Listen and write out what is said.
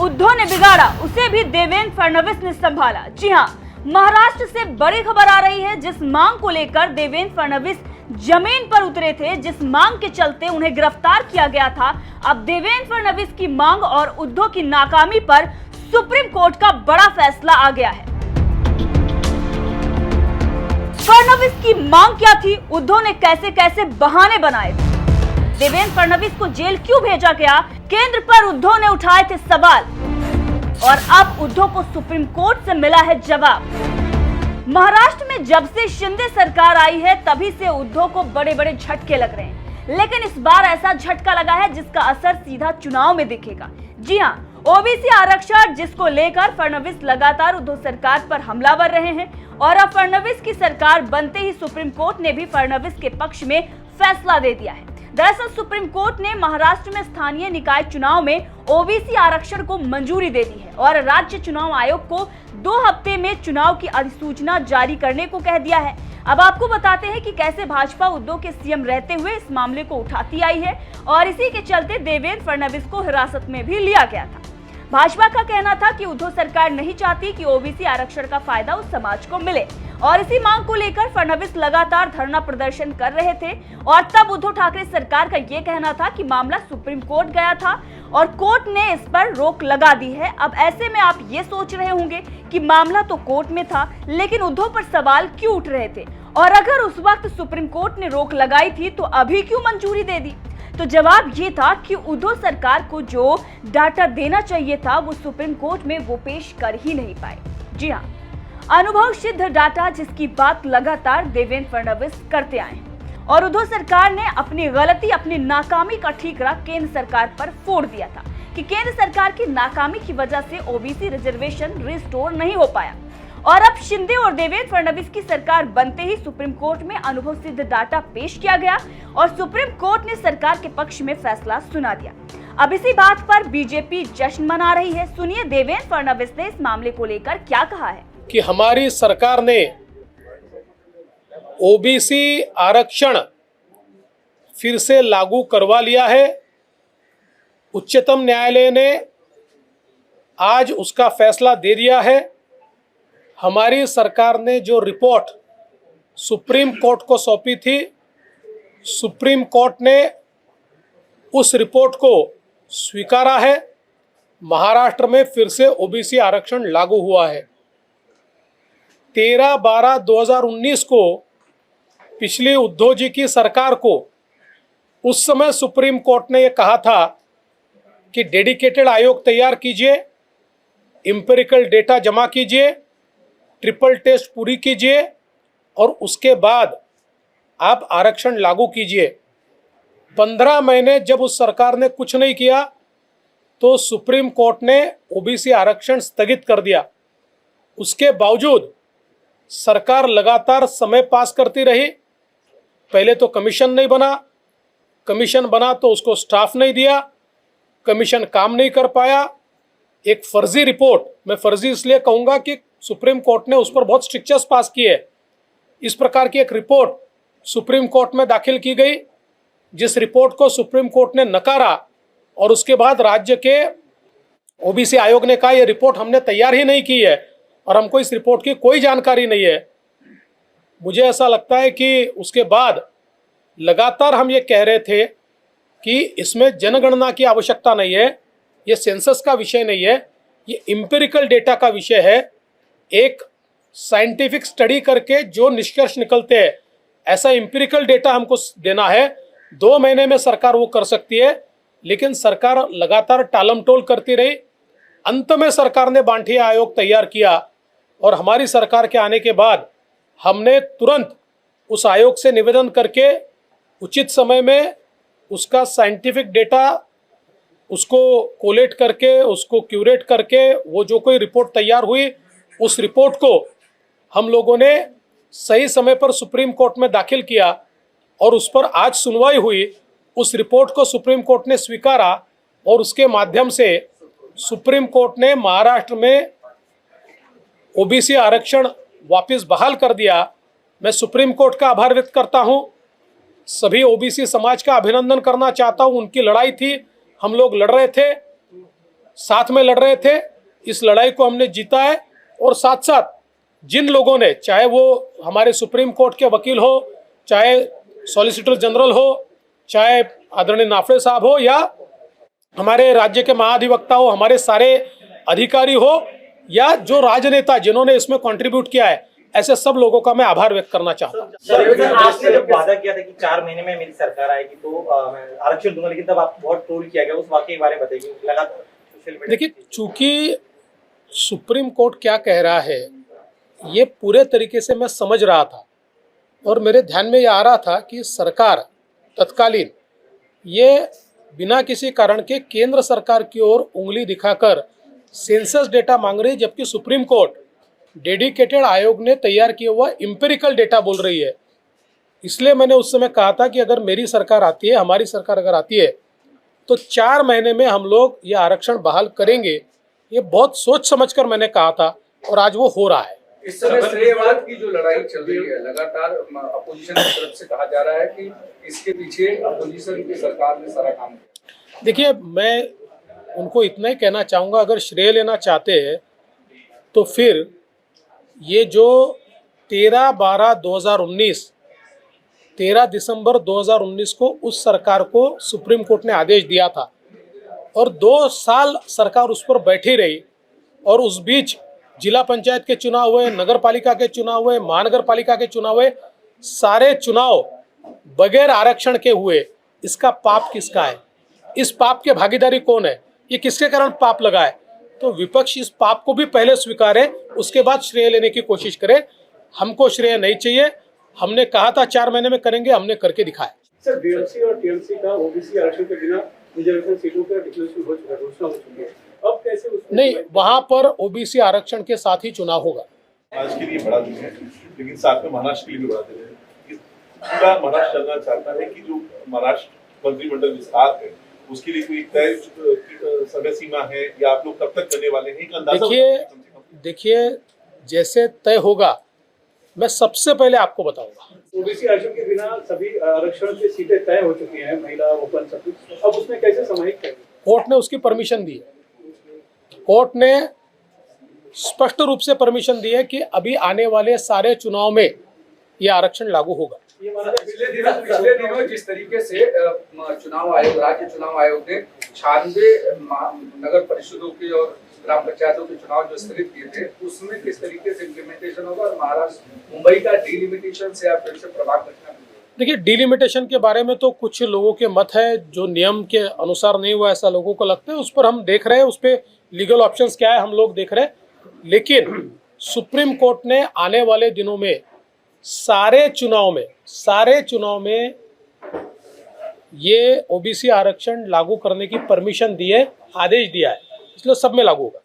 उद्धव ने बिगाड़ा उसे भी देवेंद्र फडणवीस ने संभाला। जी हां, महाराष्ट्र से बड़ी खबर आ रही है। जिस मांग को लेकर देवेंद्र फडणवीस जमीन पर उतरे थे, जिस मांग के चलते उन्हें गिरफ्तार किया गया था, अब देवेंद्र फडणवीस की मांग और उद्धव की नाकामी पर सुप्रीम कोर्ट का बड़ा फैसला आ गया है। फडणवीस की मांग क्या थी, उद्धव ने कैसे कैसे बहाने बनाए थे, देवेंद्र फडणवीस को जेल क्यों भेजा गया, केंद्र पर उद्धव ने उठाए थे सवाल, और अब उद्धव को सुप्रीम कोर्ट से मिला है जवाब। महाराष्ट्र में जब से शिंदे सरकार आई है तभी से उद्धव को बड़े बड़े झटके लग रहे हैं, लेकिन इस बार ऐसा झटका लगा है जिसका असर सीधा चुनाव में दिखेगा। जी हां, ओबीसी आरक्षण जिसको लेकर फडणवीस लगातार उद्धव सरकार पर हमलावर रहे हैं, और अब फडणवीस की सरकार बनते ही सुप्रीम कोर्ट ने भी फडणवीस के पक्ष में फैसला दे दिया है। दरअसल सुप्रीम कोर्ट ने महाराष्ट्र में स्थानीय निकाय चुनाव में ओबीसी आरक्षण को मंजूरी दे दी है और राज्य चुनाव आयोग को 2 हफ्ते में चुनाव की अधिसूचना जारी करने को कह दिया है। अब आपको बताते हैं कि कैसे भाजपा उद्धव के सीएम रहते हुए इस मामले को उठाती आई है, और इसी के चलते देवेंद्र फडणवीस को हिरासत में भी लिया गया था। भाजपा का कहना था कि उद्धव सरकार नहीं चाहती कि ओबीसी आरक्षण का फायदा उस समाज को मिले, और इसी मांग को लेकर फडणवीस लगातार धरना प्रदर्शन कर रहे थे। और तब उद्धव ठाकरे सरकार का ये कहना था कि मामला सुप्रीम कोर्ट गया था और कोर्ट ने इस पर रोक लगा दी है। अब ऐसे में आप ये सोच रहे होंगे कि मामला तो कोर्ट में था, लेकिन उद्धव पर सवाल क्यों उठ रहे थे, और अगर उस वक्त सुप्रीम कोर्ट ने रोक लगाई थी तो अभी क्यों मंजूरी दे दी। तो जवाब ये था कि उद्धव सरकार को जो डाटा देना चाहिए था वो सुप्रीम कोर्ट में वो पेश कर ही नहीं पाए। जी हाँ, अनुभव सिद्ध डाटा जिसकी बात लगातार देवेंद्र फडणवीस करते आए हैं, और उद्धव सरकार ने अपनी गलती, अपनी नाकामी का ठीकरा केंद्र सरकार पर फोड़ दिया था कि केंद्र सरकार की नाकामी की वजह से ओबीसी रिजर्वेशन रिस्टोर नहीं हो पाया। और अब शिंदे और देवेंद्र फडणवीस की सरकार बनते ही सुप्रीम कोर्ट में अनुभव सिद्ध डाटा पेश किया गया और सुप्रीम कोर्ट ने सरकार के पक्ष में फैसला सुना दिया। अब इसी बात पर बीजेपी जश्न मना रही है। सुनिए देवेंद्र फडणवीस ने इस मामले को लेकर क्या कहा है। कि हमारी सरकार ने ओबीसी आरक्षण फिर से लागू करवा लिया है। उच्चतम न्यायालय ने आज उसका फैसला दे दिया है। हमारी सरकार ने जो रिपोर्ट सुप्रीम कोर्ट को सौंपी थी, सुप्रीम कोर्ट ने उस रिपोर्ट को स्वीकारा है। महाराष्ट्र में फिर से ओबीसी आरक्षण लागू हुआ है। 13/12/2019 को पिछली उद्धव जी की सरकार को उस समय सुप्रीम कोर्ट ने यह कहा था कि डेडिकेटेड आयोग तैयार कीजिए, एम्पिरिकल डेटा जमा कीजिए, ट्रिपल टेस्ट पूरी कीजिए और उसके बाद आप आरक्षण लागू कीजिए। 15 महीने जब उस सरकार ने कुछ नहीं किया तो सुप्रीम कोर्ट ने ओबीसी आरक्षण स्थगित कर दिया। उसके बावजूद सरकार लगातार समय पास करती रही। पहले तो कमीशन नहीं बना, कमीशन बना तो उसको स्टाफ नहीं दिया, कमीशन काम नहीं कर पाया। एक फर्जी रिपोर्ट, मैं फर्जी इसलिए कहूँगा कि सुप्रीम कोर्ट ने उस पर बहुत स्ट्रिक्चर्स पास किए। इस प्रकार की एक रिपोर्ट सुप्रीम कोर्ट में दाखिल की गई, जिस रिपोर्ट को सुप्रीम कोर्ट ने नकारा, और उसके बाद राज्य के ओबीसी आयोग ने कहा यह रिपोर्ट हमने तैयार ही नहीं की है और हमको इस रिपोर्ट की कोई जानकारी नहीं है। मुझे ऐसा लगता है कि उसके बाद लगातार हम ये कह रहे थे कि इसमें जनगणना की आवश्यकता नहीं है, ये सेंसस का विषय नहीं है, ये एम्पिरिकल डेटा का विषय है। एक साइंटिफिक स्टडी करके जो निष्कर्ष निकलते हैं, ऐसा एम्पिरिकल डेटा हमको देना है। 2 महीने में सरकार वो कर सकती है, लेकिन सरकार लगातार टालमटोल करती रही। अंत में सरकार ने बांटिया आयोग तैयार किया और हमारी सरकार के आने के बाद हमने तुरंत उस आयोग से निवेदन करके उचित समय में उसका साइंटिफिक डेटा उसको कोलेट करके, उसको क्यूरेट करके, वो जो कोई रिपोर्ट तैयार हुई उस रिपोर्ट को हम लोगों ने सही समय पर सुप्रीम कोर्ट में दाखिल किया और उस पर आज सुनवाई हुई। उस रिपोर्ट को सुप्रीम कोर्ट ने स्वीकारा और उसके माध्यम से सुप्रीम कोर्ट ने महाराष्ट्र में ओबीसी आरक्षण वापस बहाल कर दिया। मैं सुप्रीम कोर्ट का आभार व्यक्त करता हूं। सभी ओबीसी समाज का अभिनंदन करना चाहता हूं। उनकी लड़ाई थी, हम लोग लड़ रहे थे साथ में लड़ रहे थे। इस लड़ाई को हमने जीता है और साथ साथ जिन लोगों ने, चाहे वो हमारे सुप्रीम कोर्ट के वकील हो, चाहे सॉलिसिटर जनरल हो, चाहे आदरणीय नाफड़े साहब हो, या हमारे राज्य के महाधिवक्ता हो, हमारे सारे अधिकारी हो, या जो राजनेता जिन्होंने इसमें कंट्रीब्यूट किया है, ऐसे सब लोगों का मैं आभार व्यक्त करना चाहता हूँ। सर, आपने जब वादा किया था कि 4 महीने में मेरी सरकार आएगी तो मैं आरक्षण दूंगा, लेकिन तब आपको बहुत ट्रोल किया गया, उस वाकये के बारे में बताइए। लगातार सोशल मीडिया, देखिए, चूंकि सुप्रीम कोर्ट क्या कह रहा है ये पूरे तरीके से मैं समझ रहा था और मेरे ध्यान में ये आ रहा था कि सरकार तत्कालीन ये बिना किसी कारण के केंद्र सरकार की ओर उंगली दिखाकर सेंसस डेटा मांग रही है, जबकि सुप्रीम कोर्ट डेडिकेटेड आयोग ने तैयार किया हुआ एम्पिरिकल डेटा बोल रही है। इसलिए मैंने उस समय कहा था कि अगर मेरी सरकार आती है, हमारी सरकार अगर आती है, तो 4 महीने में हम लोग ये आरक्षण बहाल करेंगे। ये बहुत सोच समझकर मैंने कहा था और आज वो हो रहा है। इस समय श्रेयवाद की जो लड़ाई चल रही है, लगातार अपोजिशन की तरफ से कहा जा रहा है कि इसके पीछे अपोजिशन की सरकार ने सारा काम किया। देखिए, मैं उनको इतना ही कहना चाहूँगा, अगर श्रेय लेना चाहते हैं तो फिर ये जो 13 दिसंबर 2019 को उस सरकार को सुप्रीम कोर्ट ने आदेश दिया था और 2 साल सरकार उस पर बैठी रही, और उस बीच जिला पंचायत के चुनाव हुए, नगर पालिका के चुनाव हुए, महानगर पालिका के चुनाव हुए, सारे चुनाव बगैर आरक्षण के हुए। इसका पाप किसका है? इस पाप के भागीदारी कौन है? ये किसके कारण पाप लगा है? तो विपक्ष इस पाप को भी पहले स्वीकारे, उसके बाद श्रेय लेने की कोशिश करे। हमको श्रेय नहीं चाहिए। हमने कहा था 4 महीने में करेंगे, हमने करके दिखाया। सर, बीएमसी और टीएमसी का ओबीसी आरक्षण के बिना रिजर्वेशन सीटों का डिक्लेरेशन हो चुका है, घोषणा हो चुकी है। अब कैसे नहीं, वहां पर ओबीसी आरक्षण के साथ ही चुनाव होगा। आज के लिए बड़ा दिन है, लेकिन साथ में महाराष्ट्र के लिए भी बड़ा दिन है। पूरा महाराष्ट्र जानना चाहता है कि जो महाराष्ट्र मंत्रिमंडल विस्तार है उसके लिए कोई तय समय सीमा है या आप लोग कब तक करने वाले हैं? एक अंदाजा। देखिए, जैसे तय होगा मैं सबसे पहले आपको बताऊंगा। ओबीसी आरक्षण के बिना सभी आरक्षण की सीटें तय हो चुकी हैं, महिला, ओपन, सब कुछ। अब उसमें कैसे समाहित करेंगे? कोर्ट ने उसकी परमिशन दी है। कोर्ट ने स्पष्ट रूप से परमिशन दी है कि अभी आने वाले सारे चुनाव में ये आरक्षण लागू होगा। पिछले दिनों जिस तरीके से चुनाव आयोग, राज्य चुनाव आयोग ने 96 नगर परिषदों के और ग्राम पंचायतों के चुनाव जो स्थगित किए थे, उसमें किस तरीके से इम्प्लीमेंटेशन होगा, और महाराष्ट्र मुंबई का डिलिमिटेशन से आप फिर से प्रभाव रखना? देखिए, डिलिमिटेशन के बारे में तो कुछ लोगों के मत है जो नियम के अनुसार नहीं हुआ, ऐसा लोगों को लगता है। उस पर हम देख रहे हैं, उस पर लीगल ऑप्शंस क्या है हम लोग देख रहे हैं। लेकिन सुप्रीम कोर्ट ने आने वाले दिनों में सारे चुनाव में ये ओबीसी आरक्षण लागू करने की परमिशन दी है, आदेश दिया है, इसलिए सब में लागू होगा।